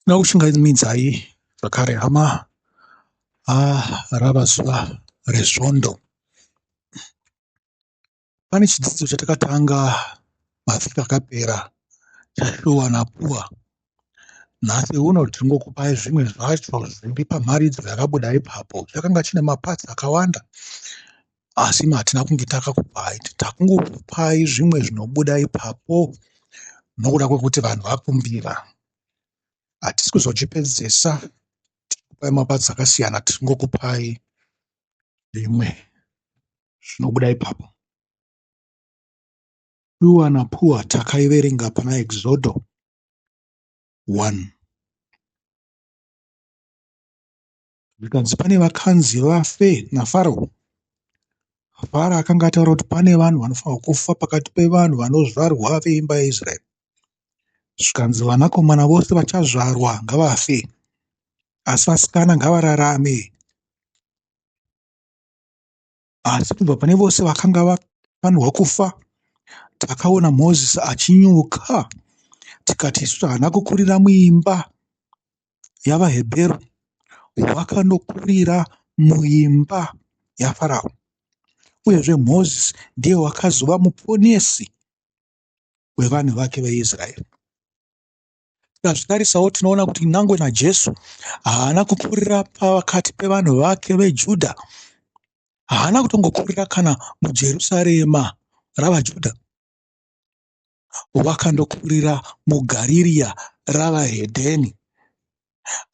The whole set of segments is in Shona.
Tinokushingamidzai zvakare hama, rava zuva rezvondo. Pane chidzidzo chatakatanga mavhiki akapera chashuwa napuwa. Nhasi uno tiringokupai zvimwe zvacho zviri pamharidzo yakabuda ipapo. Chakanga chine mapatsi akawanda asi hatina kunge takakupai. Takungokupai zvimwe zvinobuda ipapo nokuda kwekuti vanhu vakumbira. Hatisi kuzochipedzesa tikupai mapatsi akasiyana, tiringokupai zvimwe zvinobuda ipapo. Shuwa napuwa takaiverenga pana Exodo 1. Zvikanzi pane vakanzi vafe naFaro. Faro akanga ataura kuti pane vanhu vanofanirwa kufa pakati pevanhu vanozvarwa veimba yaIsraeri. Zvikanzi vanakomana vose vachazvarwa ngavafe, asi vasikana ngavararame. Asi kubva pane vose vakanga vafanirwa kufa, takaona Mozisi achinyuka. Tikati isusu haana kukurira muimba yavaHebheru, wakandokurira muimba yaFarao. Uyezve Mozisi ndiye wakazova muponesi wevanhu vake veIsraeri. Tikazvitarisawo tinoona kuti nangwe naJesu haana kukurira pakati pevanhu vake veJudha. Haana kutongokurira kana muJerusarema ravaJudha. Wakandokurira muGariria ravaHedheni.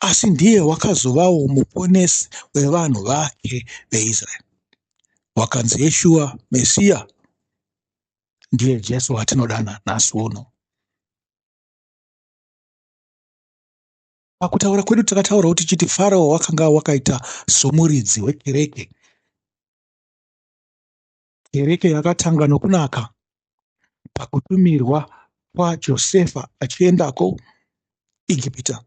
Asi ndiye wakazovawo muponesi wevanhu vake veIsraeri. Wakanzi Yeshua Mesiya ndiye Jesu watinodana nhasi uno. Pakutaura kwedu takataura kuti tichiti Farao wakanga wakaita somuridzi wekereke. Kereke yakatanga nokunaka pakutumirwa kwaJosefa achiendako Igupta.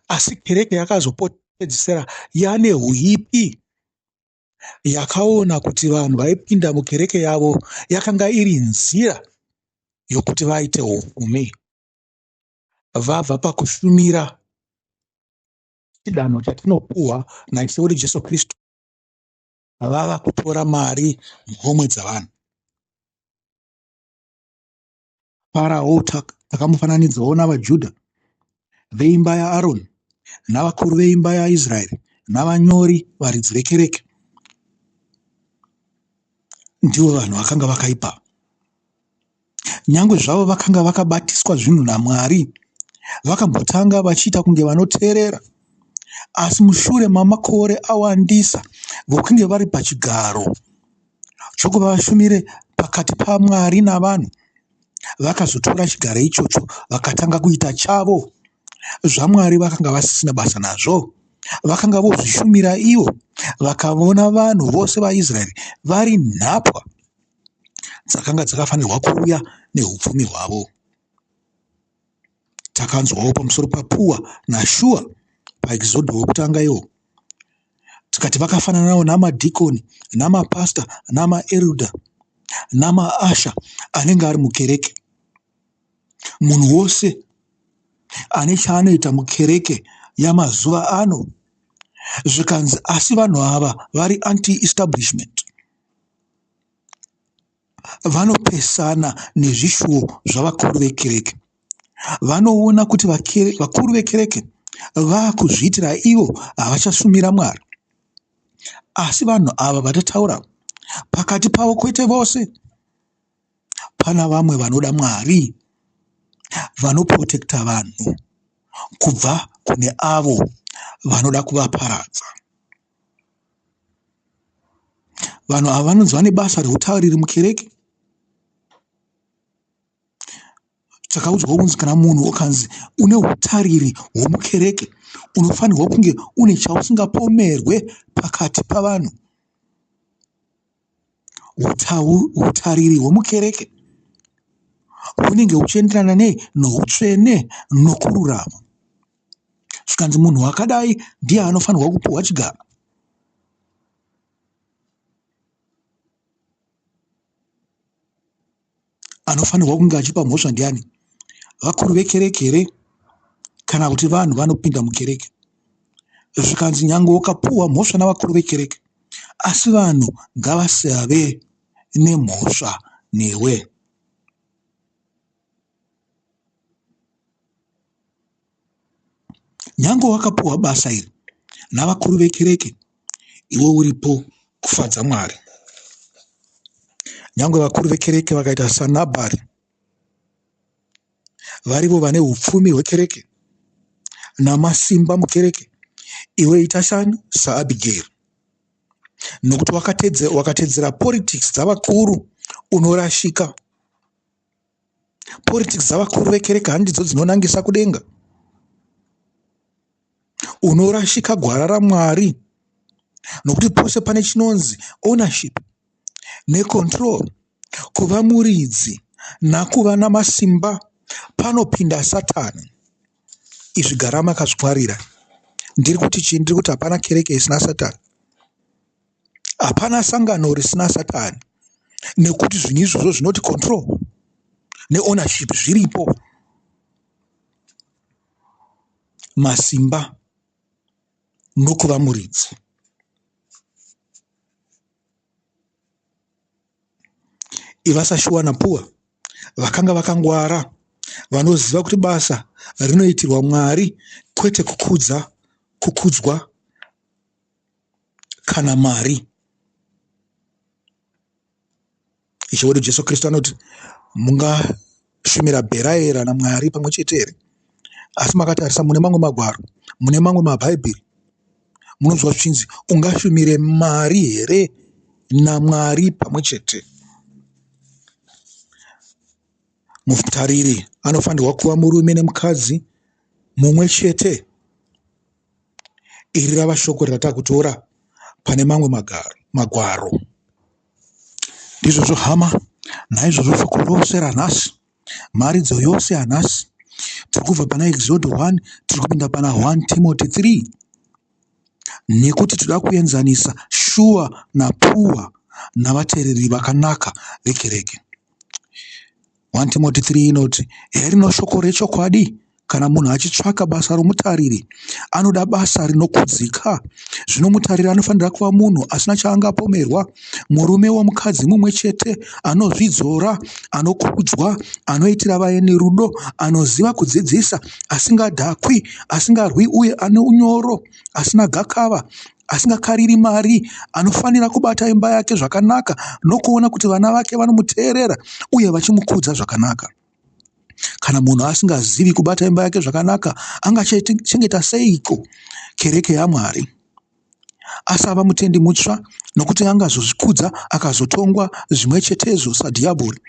Asi kereke yakazopedzisira yane huipi. Yakaona kuti vanhu vaipinda mukereke yavo yakanga iri nzira yokuti vaite upfumi. Vabva pakushumira chidanho chatinopuhwa naIshe wedu Jesu Kristu, vava kutora mari muhomwe dzavanhu. Farao takamufananidzawo navaJudha veimba yaAroni navakuru veimba yaIsraeri navanyori varidzi vekereke. Ndivo vanhu vakanga vakaipa. Nyangwe zvavo vakanga vakabatiswa zvinhu naMwari, vakambotanga vachiita kunge vanoteerera. Asi mushure mamakore awandisa vokunge vari pachigaro chokuva vashumire pakati paMwari navanhu, vakazotora chigaro ichocho vakatanga kuita chavo. ZvaMwari vakanga vasisina basa nazvo. Vakanga vozvishumira ivo, vakavona vanhu vose vaIsraeri vari nhapwa dzakanga dzakafanirwa kuuya neupfumi hwavo. Takanzwawo pamusoro paPuwa naShua paExodho wokutanga iwo. Tikati vakafananawo namadhikoni, namapasta, namaErudha, namaasha anenge ari mukereke. Munhu wose ane chaanoita mukereke yamazuva ano. Zvikanzi asi vanhu ava vari anti-establishment. Vanopesana nezvishuwo zvavakuru vekereke. Vanoona kuti vakuru vekereke vaakuzviitira ivo havachashumira Mwari. Asi vanhu ava vatataura pakati pavo kwete vose, pana vamwe vanoda Mwari, vanoprotekta vanhu kubva kune avo vanoda kuvaparadza. Vanhu ava vanonzi vane basa reutauriri mukereke. Takaudzwa kunzi kana munhu ukanzi une utariri hwomukereke, unofanirwa kunge une chausingapomerwe pakati pavanhu. Utariri hwomukereke hunenge huchienderana noutsvene nokururama. Zvikanzi munhu wakadai ndiye anofanirwa kupuhwa chigaro. Anofanirwa kunge achipa mhosva ndiani? Vakuru vekereke here kana kuti vanhu vanopinda mukereke zvikanzi nyange ukapuwa mhosva navakuru vekereke, asi vanhu ngavasave nemhosva newe. Nyange wakapuwa basa iri navakuru vekereke, iwe uripo kufadza Mwari. Nyange vakuru vekereke vakaita saNabhari, varivo vane upfumi hwekereke namasimba mukereke, iwe ita saAbhigairi. Nokuti wakatedzera politics dzavakuru, unorashika. Politics dzavakuru vekereke handidzo dzinonangisa kudenga. Unorashika gwara raMwari, nokuti pose pane chinonzi ownership necontrol, kuva muridzi nakuva namasimba, panopinda Satani. Izvi gara makazvingwarira. Ndiri kuti chii? Ndiri kuti hapana kereke isina Satani, hapana sangano risina Satani, nekuti zvinhu izvozvo zvinoti control neownership zviripo. Masimba nokuva muridzi. Ivasashuwa napuwa vakanga vakangwara, vanoziva kuti basa rinoitirwa Mwari, kwete kukudzwa kana mari. Ishe wedu Jesu Kristu anoti mungashumira Bheraera naMwari pamwe chete here? Asi makatarisa mune mamwe magwaro, mune mamwe mabhaibheri, munonzwa zvichinzi ungashumire mari here naMwari pamwe chete? Mutariri anofanirwa kuva murume nemukadzi mumwe chete. Iri rava shoko ratakutora pane mamwe magwaro. Ndizvozvo hama, naizvozvo shoko rose ranhasi, mharidzo yose yanhasi, tiri kubva pana Exodo 1 tiri kupinda pana 1 Timothy 3, nekuti toda kuenzanisa shuwa napuwa navateereri vakanaka vekereke. 1 Timothy 3 inoti, herino shoko rechokwadi, kana munhu achitsvaka basa romutariri, anoda basa rinokudzika. Zvino mutariri anofanira kuva munhu asina chaangapomerwa, murume womukadzi mumwe chete, anozvidzora, anokudzwa, anoitira vaeni rudo, anoziva kudzidzisa, asingadhakwi, asingarwi uye ane unyoro, asina gakava, asingakariri mari, anofanira kubata imba yake zvakanaka nokuona kuti vana vake vanomuteerera uye vachimukudza zvakanaka. Kana munhu asingazivi kubata imba yake zvakanaka, angachengeta seiko kereke yaMwari? Asava mutendi mutsva, nokuti angazozvikudza akazotongwa zvimwe chetezo sadhiabhori.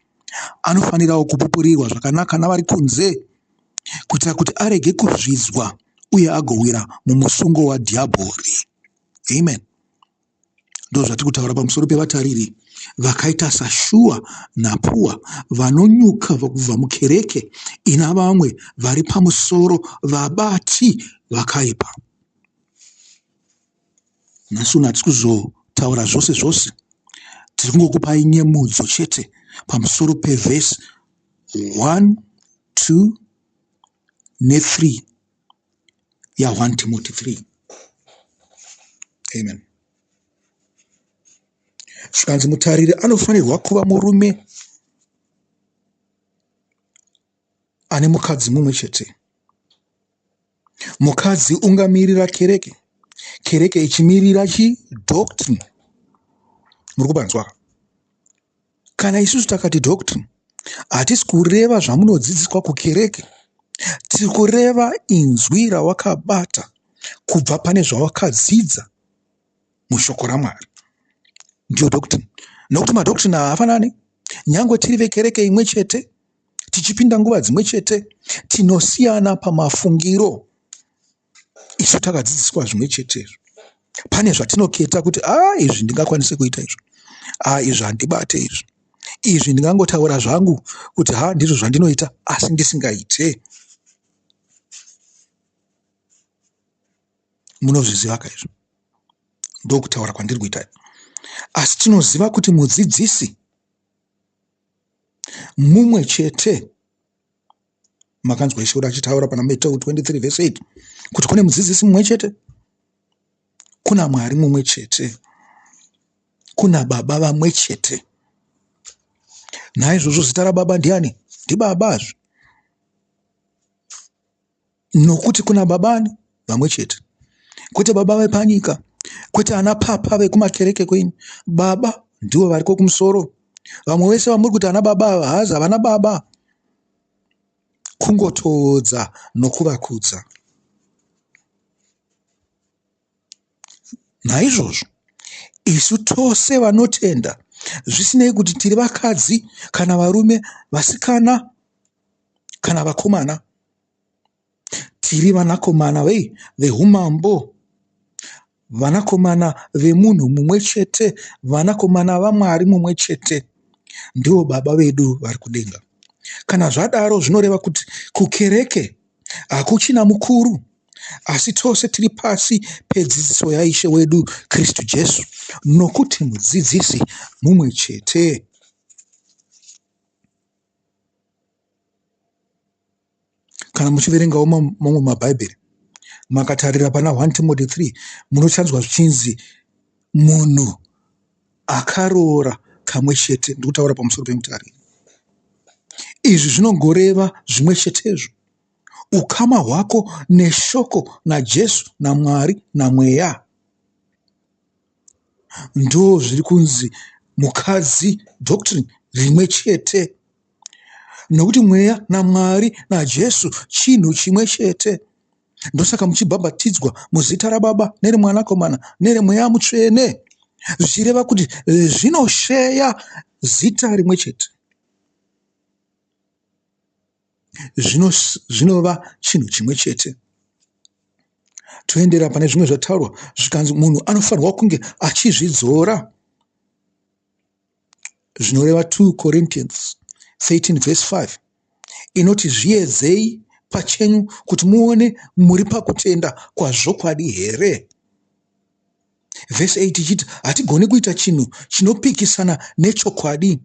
Anofanirawo kupupurirwa zvakanaka navari kunze, kuitira kuti arege kuzvidzwa uye agowira mumusungo wadhiabhori. Amen. Ndo zvatiri kutaura pamusoro pevatariri vakaita sashuwa napuwa, vanonyuka kubva mukereke ina vamwe vari pamusoro, vabati vakaipa. Nhasi uno hatisi kuzotaura zvose zvose, tiri kungokupai nyemudzo chete pamusoro pevhesi 1, 2 ne3 ya1 Timothy 3. Amen. Zvikanzi mutariri anofanirwa kuva murume ane mukadzi mumwe chete. Mukadzi ungamirira kereke, kereke ichimirira doctrine. Muri kubanzwa? Kana isusu takati doctrine, hatisi kureva zvamunodzidziswa kukereke, tiri kureva inzwi rawakabata kubva pane zvawakadzidza mushoko raMwari. Ndiyo doctrine. Nokuti madoctrine haafanani. Nyangwe tiri vekereke imwe chete, tichipinda nguva dzimwe chete, tinosiyana pamafungiro. Isu takadzidziswa zvimwe chete. Pane zvatinoketa kuti izvi ndingakwanise kuita izvo, izvi handibate izvi, izvi ndingangotaura zvangu kuti ndizvo zvandinoita, asi ndisingaite. Munozviziva kaizvo? Ndokutaura kwandiri kuita. Asi tinoziva kuti mudzidzisi mumwe chete Makanzwa Ishe achitaura pana Matthew 23 verse 8 kuti kune mudzidzisi mumwe chete, kuna Mwari mumwe chete, kuna Baba vamwe chete. Naizvozvo zita raBaba ndiani? NdiBabazve. Nokuti kuna Baba vamwe chete, kwete Baba vepanyika, kwete ana papa vekumakereke kwenyu. Baba ndivo variko kumusoro. Vamwe vese vamuri kuti ana baba hazi havana baba, kungotodza nokuvakudza. Naizvozvo isu tose vanotenda, zvisinei kuti tiri vakadzi kana varume, vasikana kana vakomana, tiri vanakomana veumambo, vanakomana vemunhu mumwe chete, vanakomana vaMwari mumwe chete, ndivo Baba vedu vari kudenga. Kana zvadaro zvinoreva kuti kukereke hakuchina mukuru, asi tose tiri pasi pedzidziso yaIshe wedu Kristu Jesu, nokuti mudzidzisi mumwe chete. Kana muchiverengawo mamwe mabhaibheri, makatarira pana 1 Timothy 3, munochanzwa zvichinzi munhu akaroora kamwe chete, ndikutaura pamusoro pemutariro. Izvi zvinongoreva zvimwe chetezvo, ukama hwako neshoko naJesu naMwari naMweya. Ndo zviri kunzi mukadzi doctrine rimwe chete, nokuti Mweya naMwari naJesu chinhu chimwe chete. Ndosaka muchibhabhatidzwa muzita raBaba nereMwanakomana nereMweya Mutsvene, zvichireva kuti zvinosheya zita rimwe chete, zvinova chinhu chimwe chete. Toendera pane zvimwe zvataurwa zvikanzi munhu anofanirwa kunge achizvidzora, zvinoreva 2 Corinthians 13 verse 5 inoti zviedzei pachenyu kuti muone muri pakutenda kwazvokwadi here. Verse 8 ichiti hatigoni kuita chinhu chinopikisana nechokwadi,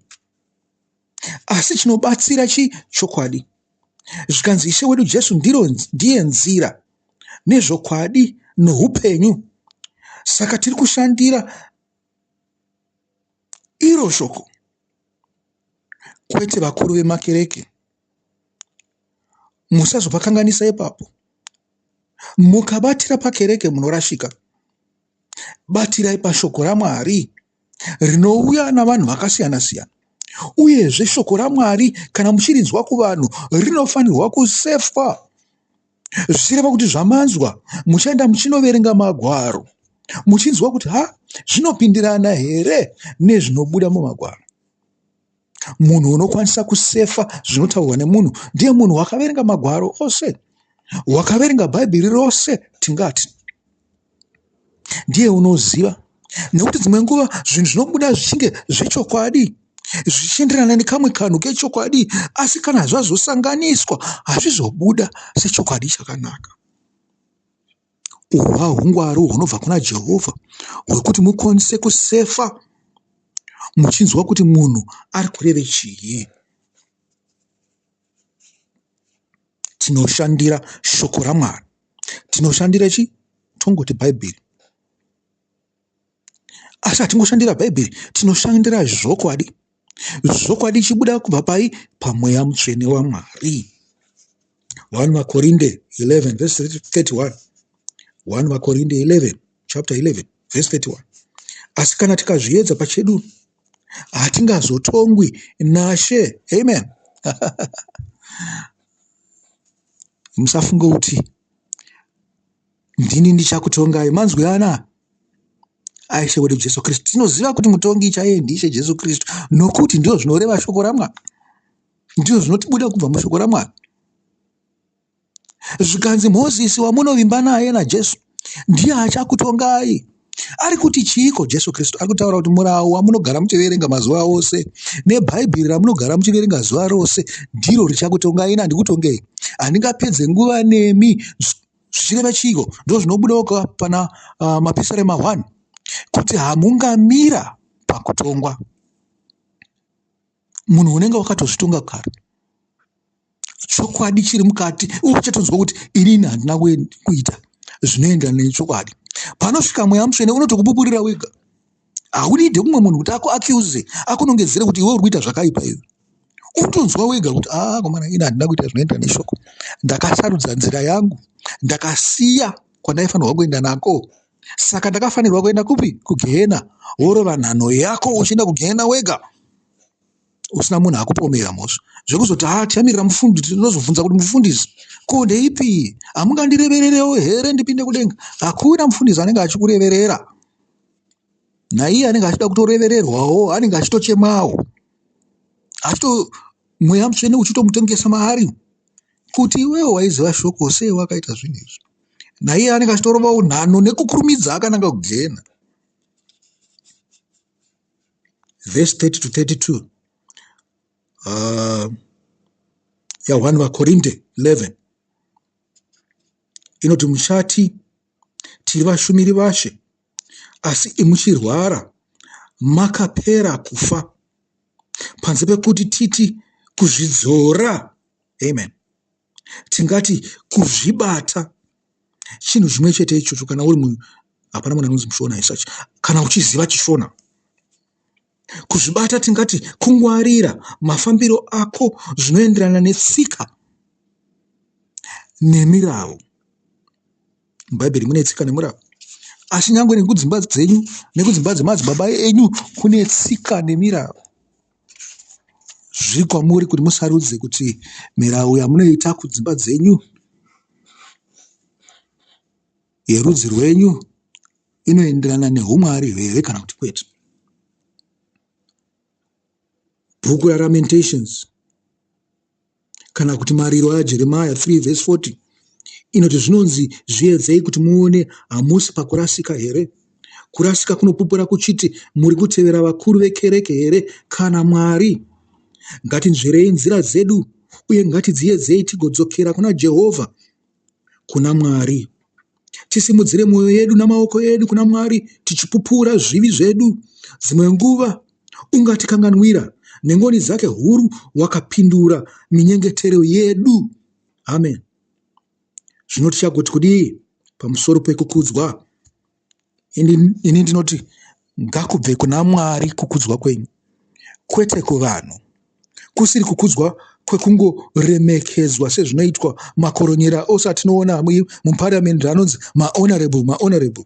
asi chinobatsira chokwadi. Zvikanzi Ishe wedu Jesu ndiye nzira nezvokwadi noupenyu. Saka tiri kushandira iro shoko, kwete vakuru vemakereke. Musazopakanganisa ipapo. Mukabatira pakereke munorashika. Batirai pashoko raMwari rinouya navanhu vakasiyana siyana. Uyezve shoko raMwari kana muchirinzwa kuvanhu rinofanirwa kusefwa. Zvichireva kuti zvamanzwa muchaenda muchinoverenga magwaro, muchinzwa kuti zvinopindirana here nezvinobuda mumagwaro. Munhu unokwanisa kusefa zvinotaurwa nemunhu ndiye munhu wakaverenga magwaro ose, wakaverenga Bhaibheri rose. Tingati ndiye unoziva, nekuti dzimwe nguva zvinhu zvinobuda zvichinge zvechokwadi, zvichienderana nekamwe kanhu kechokwadi, asi kana zvazosanganiswa hazvizobuda sechokwadi chakanaka. Uhwa hungwaru hunobva kuna Jehovha hwekuti mukwanise kusefa muchinzwa kuti munhu ari kureve chii. Tinoshandira shoko raMwari. Tinoshandira chi? Tongoti Bhaibheri. Asi hatingoshandira Bhaibheri, tinoshandira zvokwadi. Zvokwadi chibuda kubva pai? PaMweya Mutsvene waMwari. 1 Korinde 11 verse 31. 1 Korinde 11 chapter 11 verse 31. Asi kana tikazviedza pachedu hatingazotongwi naShe. Amen. Musafunge kuti ndini ndichakutongai. Manzwi ana aIshe wedu Jesu Kristu. Tinoziva kuti mutongi chaiye ndiShe Jesu Kristu, nokuti ndio zvinoreva shoko raMwari, ndio zvinotibuda kubva mushoko raMwari. Zvikanzi Mozisi wamunovimba naye naJesu ndiye achakutongai. Ari kuti chiiko Jesu Kristu? Ari kutaura kuti murau wamunogara muchiverenga mazuva ose neBhaibheri ramunogara muchiverenga zuva rose ndiro richakutongai. Handikutongei, handingapedze nguva nemi. Zvichireva chiiko? Ndo zvinobuda pana Mapisarema 1 kuti hamungamira pakutongwa. Munhu unenge wakatozvitonga kare chokwadi chiri mukati uchatonzwa kuti inini handina kuita zvinoenderana nechokwadi. Panosvika Mweya Mutsvene unotokupupurira wega. Haunidi mumwe munhu kuti akuaccuse, akunongedzere kuti iwe uri kuita zvakaipa iwe. Utonzwa wega kuti komana ini handina kuita zvinoenderana neshoko. Ndakasarudza nzira yangu, ndakasiya kwandaifanirwa kuenda nako. Saka ndakafanirwa kuenda kupi? Kugehena. Worova nhano yako uchienda kugehena wega. Usina munhu akupomera mhosva. Zvekuzoti tichamirira mufundisi, tinozobvunza kuti mufundisi, ko ndeipi? Hamungandirevererewo here ndipinde kudenga? Hakuna mufundisi anenge achikureverera. Naiye anenge achida kutorevererwawo, anenge achitochemawo. Mweya Mutsvene uchitomutengesa maari kuti iwewe waiziva shoko sei wakaita zvinhu izvi. Naiye anenge achitorovawo nhano nekukurumidza akananga kugehena. Verse 30 to 32. 1 vaKorinde 11 inoti muchati tiri vashumiri vaShe, asi muchirwara makapera kufa, panze pekuti titi kuzvidzora. Amen. Tingati kuzvibata chinhu chimwe chete ichocho. Kana uri munhu, hapana munhu anonzi mushona isachi, kana uchiziva chishona, kuzvibata tingati kungwarira mafambiro ako zvinoenderana netsika nemirau. MuBhaibheri mune tsika nemirau, asi nyangwe nekudzimba dzenyu nekudzimba dzemadzibaba enyu kune tsika nemirau. Zviri kwamuri kuti musarudze kuti mirau yamunoita kudzimba dzenyu yerudzi rwenyu inoenderana neumwari here kana kuti kwete. Bhuku raLamentations kana kuti mariro aJeremiah 3 verse 40 inoti zvinonzi zviedzei kuti muone hamusi pakurasika here. Kurasika kunopupura kuchiti muri kutevera vakuru vekereke here kana Mwari. Ngatinzverei nzira dzedu uye ngatidziedzei tigodzokera kuna Jehovha, kuna Mwari. Tisimudzire mwoyo yedu namaoko edu kuna Mwari, tichipupura zvivi zvedu. Dzimwe nguva ungatikanganwira, nengoni dzake huru wakapindura minyengetero yedu. Amen. Zvino tichagoti kudii pamusoro pekukudzwa? Ini ndinoti ngakubve kuna Mwari kukudzwa kwenyu, kwete kuvanhu. Kusiri kukudzwa kwekungoremekedzwa sezvinoitwa makoronyera ose atinoona muparliament anonzi mahonorable,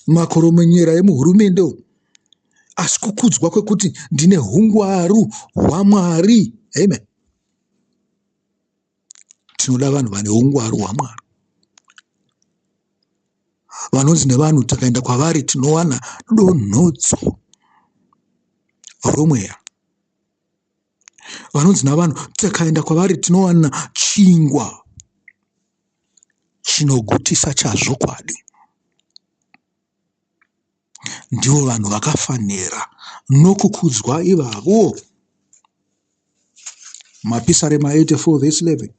makoronyera emuhurumende. Asi kukudzwa kwekuti ndine hungwaru hwaMwari. Amen. Tinoda vanhu vane hungwaru hwaMwari, vanonzi nevanhu takaenda kwavari tinowana donhodzo romweya. Vanonzi navanhu takaenda kwavari tinowana chingwa chinogutisa chazvokwadi. Ndivo vanhu vakafanira nokukudzwa ivavo. Mapisarema 84 verse 11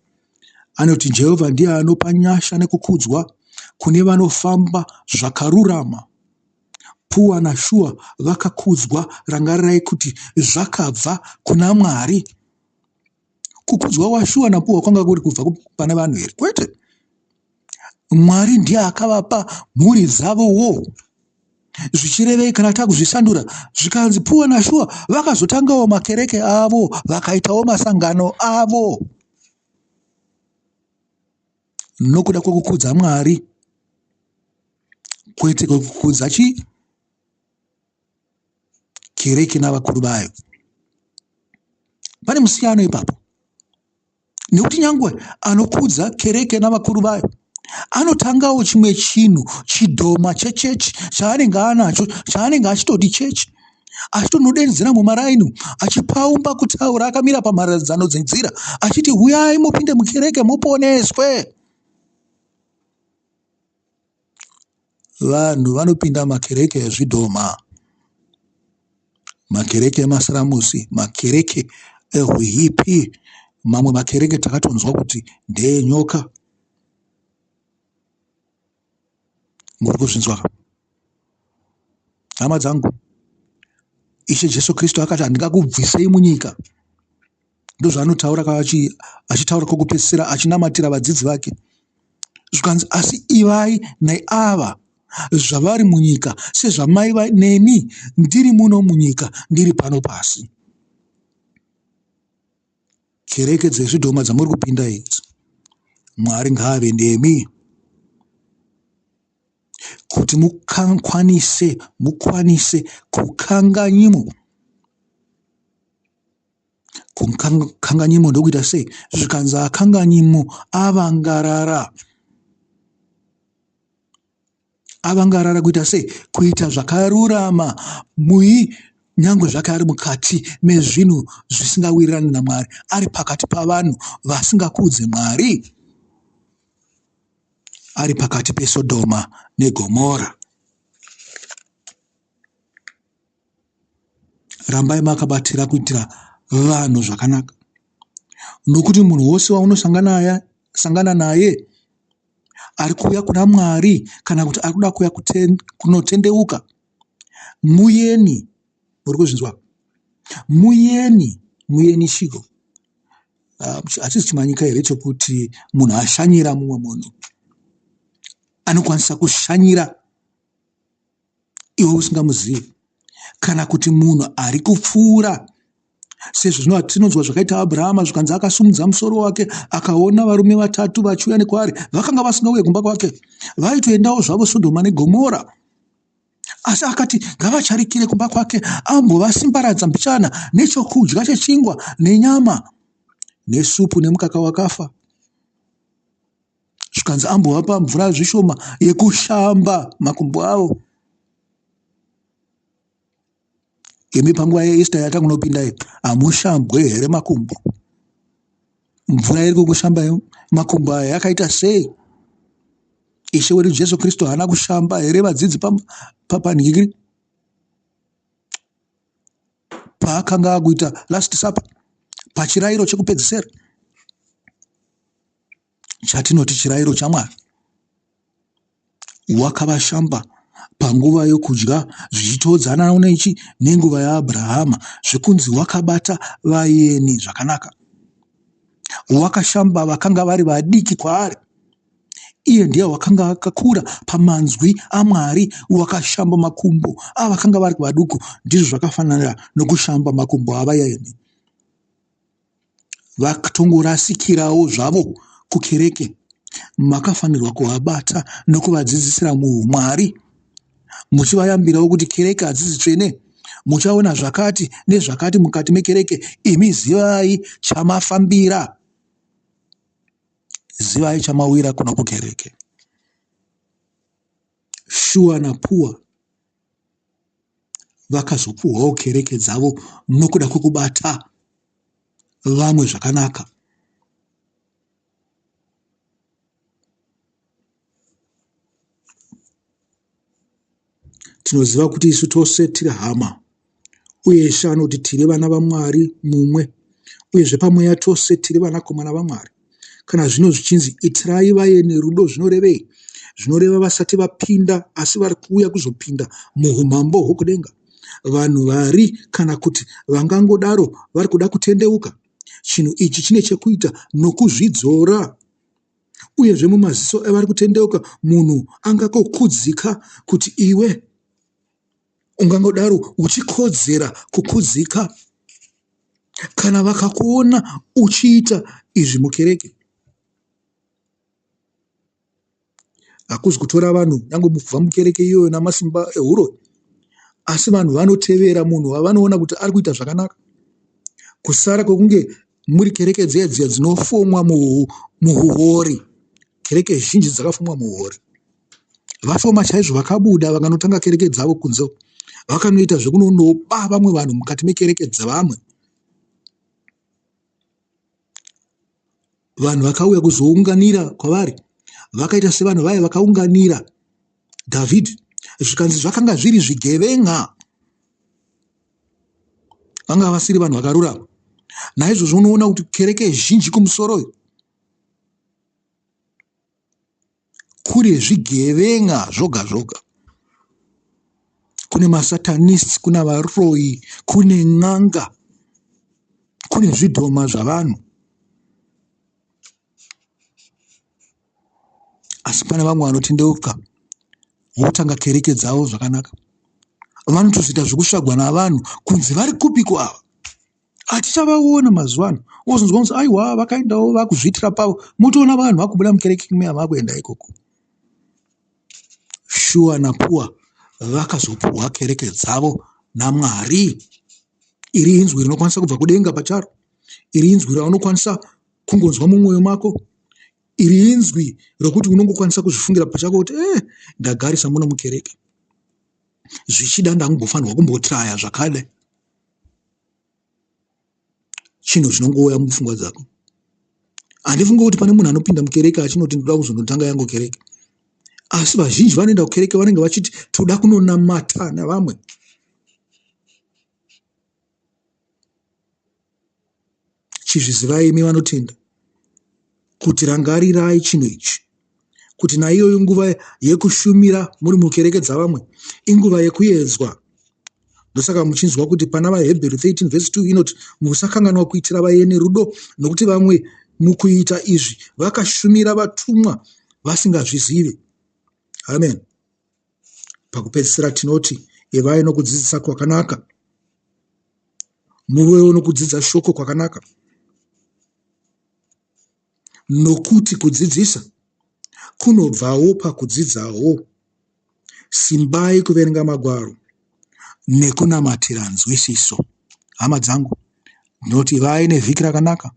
anoti Jehovha ndiye anopa nyasha nekukudzwa kune vanofamba zvakarurama. Pua naShua vakakudzwa, rangarirai kuti zvakabva kuna Mwari. Kukudzwa kwaShua naPua kwanga kuri kubva pana vanhu here? Kwete. Mwari ndiye akavapa mhuri dzavowo. Zvichirevei kana takuzvisandura zvikanzi Pua naShua vakazotangawo makereke avo, vakaitawo masangano avo. Nokuda kwekukudza Mwari, kwete kwekukudza kereke navakuru vayo. Pane musiyano ipapo. Nekuti nyangwe anokudza kereke navakuru vayo anotangawo chimwe chinhu, chidhoma chechechi chaanenge anacho, chaanenge achitoti chechi, achitonodedzera mumaraini, achipaumba kutaura akamira pamharadzano dzenzira, achiti huyai mupinde mukereke muponeswe. Vanhu vanopinda makereke ezvidhoma, makereke emasiramusi, makereke ehuipi, mamwe makereke takatonzwa kuti ndeyenyoka. Muri kuzvinzwa? Hama dzangu, Ishe Jesu Kristu akati handingakubvisei munyika, ndozvaanotaura achitaura kokupedzisira achinamatira vadzidzi vake. Zvikanzi asi ivai neava zvavari munyika sezvamaiva neni ndiri muno munyika ndiri pano pasi. Kereke dzezvidhoma dzamuri kupinda idzi, Mwari ngaave nemi kuti mukwanise kukanganyimo. Kukanganyimo ndokuita sei? Zvikanzi akanganyimo avangarara kuita sei? Kuita zvakarurama nyangwe zvake ari mukati mezvinhu zvisingawirirani naMwari, ari pakati pavanhu vasingakudze Mwari, ari pakati peSodhoma neGomora. Rambai makabatira kuitira vanhu zvakanaka, nokuti munhu wose waunosangana naye ari kuuya kuna Mwari kana kuti ari kuda kuuya kunotendeuka, muyeni. Muri kuzvinzwa? Muyeni chiko. Hachisi chimanyika here chokuti munhu ashanyira mumwe munhu. Anokwanisa kushanyira iwe usingamuzivi, kana kuti munhu ari kupfuura. Sezvo tinonzwa zvakaita Abhurahama, zvikanzi akasimudza musoro wake akaona varume vatatu vachiuya nekwaari, vakanga vasingauye kumba kwake, vaitoendawo zvavo Sodhoma neGomora. Asi akati ngavacharikire kumba kwake ambovasimbaradza mbichana nechokudya chechingwa nenyama nesupu nemukaka wakafa. Zvikanzi ambovapa mvura zvishoma yekushamba makumbo avo. Imi panguva yeEsta yatangunopinda hamushambwe here makumbo? Mvura iri kukushamba makumbo aya yakaita sei? Ishe wedu Jesu Kristu haana kushamba here vadzidzi papanhikiri paakanga akuita last supper, pachirayiro chekupedzisira, chatinoti chirayiro chaMwari? Wakavashamba panguva yokudya zvichitodzana neichi nenguva yaAbhurahama, zvekunzi wakabata vayeni zvakanaka. Wakashamba vakanga vari vadiki kwaari. Iye ndiye wakanga akakura pamanzwi aMwari, wakashamba makumbo avakanga vari vaduku. Ndizvo zvakafanana nokushamba makumbo avayeni. Vatongorasikirawo zvavo kukereke, makafanirwa kuvabata nokuvadzidzisira muumwari, muchivayambirawo kuti kereke hadzisi tsvene, muchaona zvakati nezvakati mukati mekereke. Imi zivai chamafambira, zivai chamawira kuno kukereke. Shuwa naPuwa vakazopuhwawo kereke dzavo nokuda kwekubata vamwe zvakanaka. Tinoziva kuti isu tose tiri hama, uye Ishe anoti tiri vana vaMwari mumwe, uyezve pamweya tose tiri vanakomana vaMwari. Kana zvino zvichinzi itirai vayeni rudo, zvinorevei? Zvinoreva vasati vapinda, asi vari kuuya kuzopinda muumambo hwokudenga. Vanhu vari kana kuti vangangodaro vari kuda kutendeuka. Chinhu ichi chine chekuita nokuzvidzora. Uyezve mumaziso evari kutendeuka, munhu angakokudzika kuti iwe ungangodaro uchikodzera kukudzika kana vakakuona uchiita izvi mukereke. Hakuzi kutora vanhu nyange mubva mukereke iyoyo namasimba ehuro, asi vanhu vanotevera munhu wavanoona kuti ari kuita zvakanaka. Kusara kwokunge muri kereke dziya dzinofomwa muhuhori. Kereke zhinji dzakafomwa muhuhori. Vafoma chaizvo vakabuda vakanotanga kereke dzavo kunze, vakanoita zvekunoba vamwe vanhu mukati mekereke dzavamwe. Vanhu vakauya kuzounganira kwavari, vakaita sevanhu vaya vakaunganira Dhavhidhi, zvikanzi zvakanga zviri zvigevenga, vanga vasiri vanhu vakarurama. Naizvozvo unoona kuti kereke zhinji kumusoro kuri zvigevenga zvoga zvoga. Kune masatanists, kuna varoyi, kune n'anga, kune zvidhoma zvavanhu, asi pane vamwe vanotendeuka votanga kereke dzavo zvakanaka. Vanotozoita zvekusvagwa navanhu kunzi vari kupiko ava, hatichavaona mazuva ano. Wozonzwa kunzi aiwa vakaendawo vakuzviitira pavo, motoona vanhu vakubuda mukereke imwe yavakuenda ikoko. Shuwa napuwa vakazopuhwa kereke dzavo naMwari. Iri inzwi rinokwanisa kubva kudenga pacharo, iri inzwi raunokwanisa kungonzwa mumwoyo mako, iri inzwi rokuti unongokwanisa kuzvifungira pachako kuti ndagarisa muno mukereke, zvichida ndangofanirwa kumbotraya zvakare. Chinhu chinongouya mupfungwa dzako. Handifungi kuti pane munhu anopinda mukereke achinoti ndoda kuzondotanga yangu kereke, asi vazhinji vanoenda kukereke vanenge vachiti toda kunonamata navamwe. Chizvizivai imi vanotenda kuti rangarirai chinhu ichi, kuti naiyoyo nguva yekushumira muri mukereke dzavamwe inguva yekuedzwa. Ndosaka muchinzwa kuti pana vaHebheru 13:2 inoti musakanganwa kuitira vaeni rudo, nokuti vamwe mukuita izvi vakashumira vatumwa vasingazvizive. Amen. Pakupedzisira tinoti evai nokudzidzisa kwakanaka, muvewo nokudzidza shoko kwakanaka, nokuti kudzidzisa kunobvawo pakudzidzawo. Simbai kuverenga magwaro nekunamatira nzwisiso. Hama dzangu, ndinoti ivai nevhiki rakanaka.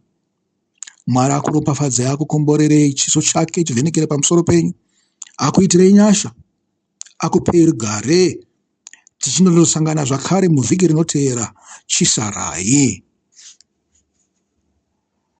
Mwari akuropafadzai, akukomborerei, chiso chake chivhenekere pamusoro penyu, akuitirei nyasha, akupei rugare. Tichinondosangana zvakare muvhiki rinoteera. Chisarai.